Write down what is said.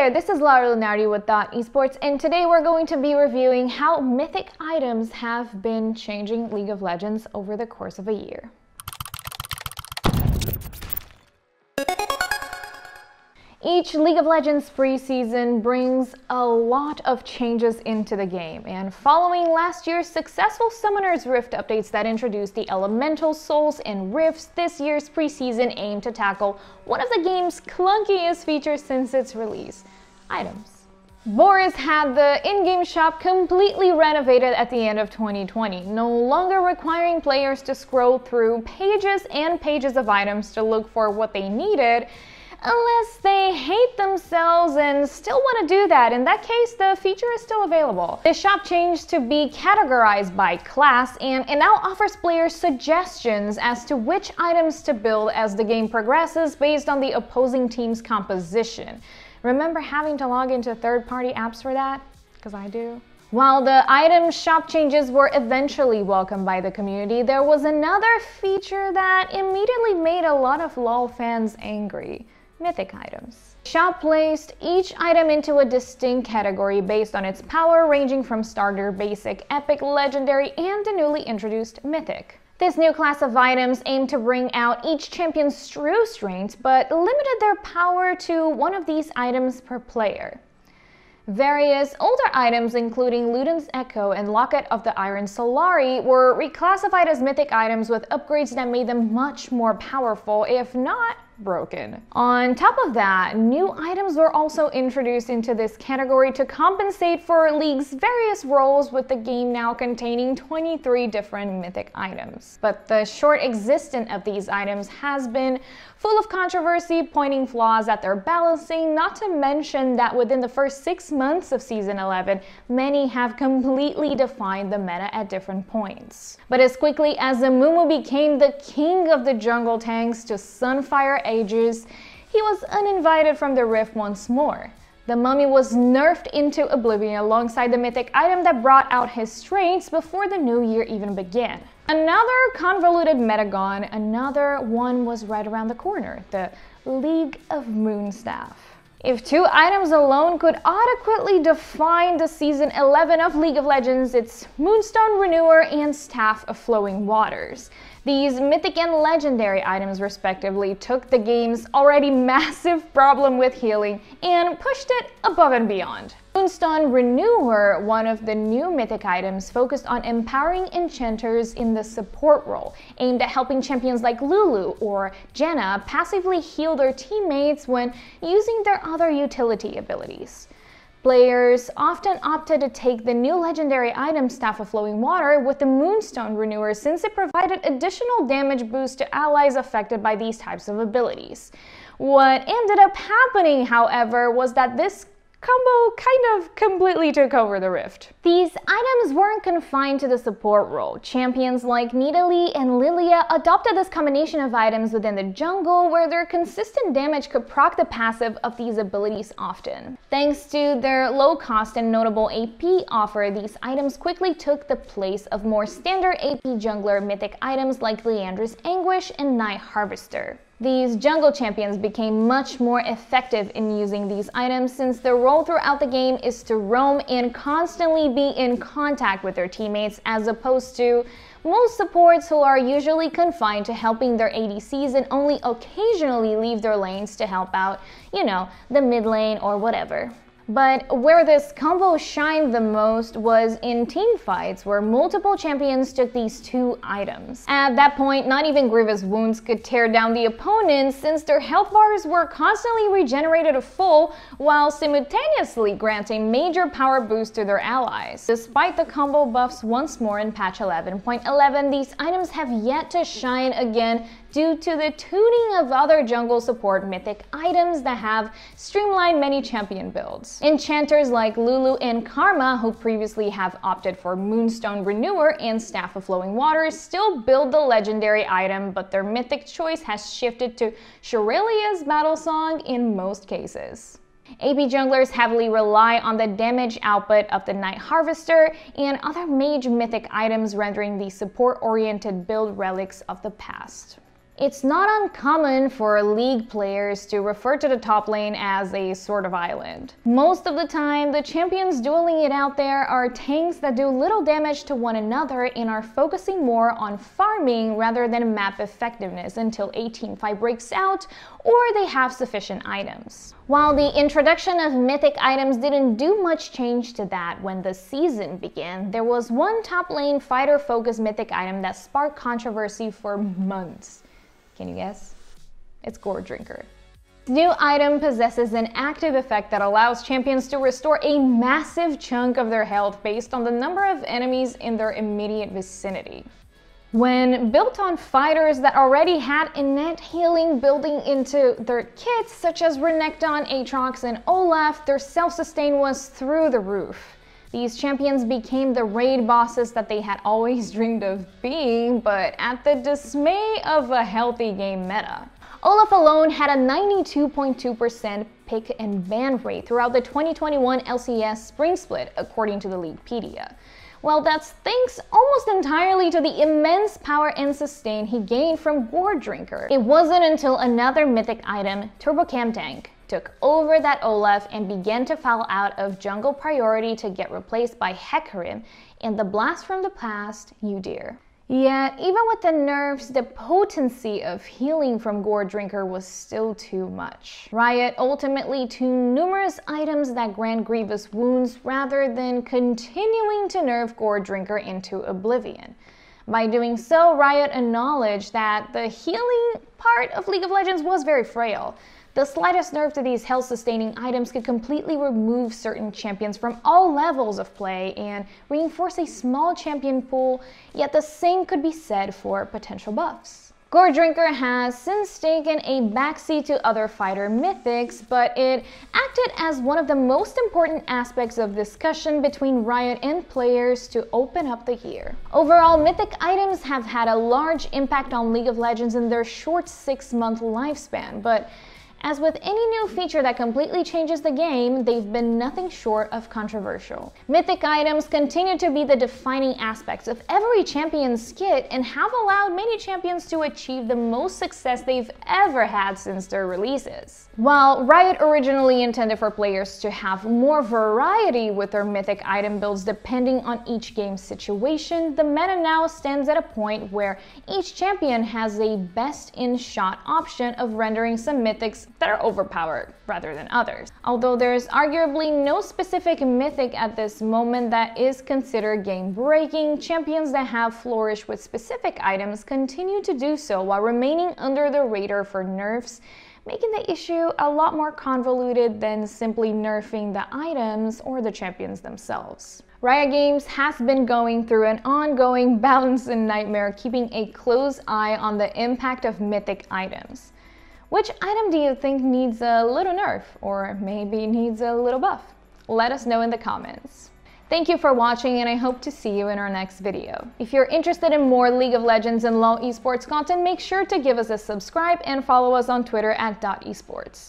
there, this is Laura Lunardi with Esports, and today we're going to be reviewing how mythic items have been changing League of Legends over the course of a year. Each League of Legends preseason brings a lot of changes into the game, and following last year's successful Summoner's Rift updates that introduced the Elemental Souls and Rifts, this year's preseason aimed to tackle one of the game's clunkiest features since its release: items. Boris had the in-game shop completely renovated at the end of 2020, no longer requiring players to scroll through pages and pages of items to look for what they needed, unless they hate themselves and still want to do that. In that case, the feature is still available. The shop changed to be categorized by class, and it now offers players suggestions as to which items to build as the game progresses based on the opposing team's composition. Remember having to log into third-party apps for that? Because I do. While the item shop changes were eventually welcomed by the community, there was another feature that immediately made a lot of LoL fans angry: mythic items. Shop placed each item into a distinct category based on its power, ranging from starter, basic, epic, legendary, and the newly introduced mythic. This new class of items aimed to bring out each champion's true strengths, but limited their power to one of these items per player. Various older items, including Luden's Echo and Locket of the Iron Solari, were reclassified as mythic items with upgrades that made them much more powerful, if not broken. On top of that, new items were also introduced into this category to compensate for League's various roles, with the game now containing 23 different mythic items. But the short existence of these items has been full of controversy, pointing flaws at their balancing, not to mention that within the first 6 months of Season 11, many have completely defined the meta at different points. But as quickly as Amumu became the king of the jungle tanks to Sunfire Ages, he was uninvited from the Rift once more. The Mummy was nerfed into oblivion alongside the mythic item that brought out his strengths before the new year even began. Another convoluted meta gone, another one was right around the corner: the League of Moonstaff. If 2 items alone could adequately define the Season 11 of League of Legends, it's Moonstone Renewer and Staff of Flowing Waters. These mythic and legendary items respectively took the game's already massive problem with healing and pushed it above and beyond. Moonstone Renewer, one of the new mythic items, focused on empowering enchanters in the support role, aimed at helping champions like Lulu or Janna passively heal their teammates when using their other utility abilities. Players often opted to take the new legendary item Staff of Flowing Water with the Moonstone Renewer, since it provided additional damage boost to allies affected by these types of abilities. What ended up happening, however, was that this combo kind of completely took over the Rift. These items weren't confined to the support role. Champions like Nidalee and Lilia adopted this combination of items within the jungle, where their consistent damage could proc the passive of these abilities often. Thanks to their low cost and notable AP offer, these items quickly took the place of more standard AP jungler mythic items like Leandra's Anguish and Night Harvester. These jungle champions became much more effective in using these items, since their role throughout the game is to roam and constantly be in contact with their teammates, as opposed to most supports who are usually confined to helping their ADCs and only occasionally leave their lanes to help out, the mid lane or whatever. But where this combo shined the most was in team fights, where multiple champions took these 2 items. At that point, not even Grievous Wounds could tear down the opponents, since their health bars were constantly regenerated to full, while simultaneously granting major power boost to their allies. Despite the combo buffs once more in patch 11.11, these items have yet to shine again due to the tuning of other jungle support mythic items that have streamlined many champion builds. Enchanters like Lulu and Karma, who previously have opted for Moonstone Renewer and Staff of Flowing Waters, still build the legendary item, but their mythic choice has shifted to Shurelia's Battle Song in most cases. AP junglers heavily rely on the damage output of the Night Harvester and other mage mythic items, rendering these support-oriented build relics of the past. It's not uncommon for League players to refer to the top lane as a sort of island. Most of the time, the champions dueling it out there are tanks that do little damage to one another and are focusing more on farming rather than map effectiveness until a teamfight breaks out or they have sufficient items. While the introduction of Mythic items didn't do much change to that when the season began, there was one top lane fighter-focused Mythic item that sparked controversy for months. Can you guess? It's Gourd Drinker. The new item possesses an active effect that allows champions to restore a massive chunk of their health based on the number of enemies in their immediate vicinity. When built on fighters that already had innate healing building into their kits, such as Renekton, Aatrox, and Olaf, their self-sustain was through the roof. These champions became the raid bosses that they had always dreamed of being, but at the dismay of a healthy game meta. Olaf alone had a 92.2% pick and ban rate throughout the 2021 LCS Spring Split, according to the Leaguepedia. Well, that's thanks almost entirely to the immense power and sustain he gained from Gourd Drinker. It wasn't until another Mythic item, Turbocam Tank, took over that Olaf and began to fall out of jungle priority to get replaced by Hecarim and the blast from the past, Udyr. Yet, even with the nerfs, the potency of healing from Gourd Drinker was still too much. Riot ultimately tuned numerous items that grant grievous wounds rather than continuing to nerf Gourd Drinker into oblivion. By doing so, Riot acknowledged that the healing part of League of Legends was very frail. The slightest nerf to these health-sustaining items could completely remove certain champions from all levels of play and reinforce a small champion pool, yet the same could be said for potential buffs. Gourd Drinker has since taken a backseat to other fighter mythics, but it acted as one of the most important aspects of discussion between Riot and players to open up the year. Overall, mythic items have had a large impact on League of Legends in their short 6-month lifespan, but as with any new feature that completely changes the game, they've been nothing short of controversial. Mythic items continue to be the defining aspects of every champion's kit and have allowed many champions to achieve the most success they've ever had since their releases. While Riot originally intended for players to have more variety with their mythic item builds depending on each game's situation, the meta now stands at a point where each champion has a best-in-shot option of rendering some mythics that are overpowered rather than others. Although there is arguably no specific mythic at this moment that is considered game-breaking, champions that have flourished with specific items continue to do so while remaining under the radar for nerfs, making the issue a lot more convoluted than simply nerfing the items or the champions themselves. Riot Games has been going through an ongoing balancing nightmare, keeping a close eye on the impact of mythic items. Which item do you think needs a little nerf, or maybe needs a little buff? Let us know in the comments. Thank you for watching, and I hope to see you in our next video. If you're interested in more League of Legends and LoL esports content, make sure to give us a subscribe and follow us on Twitter at @esports.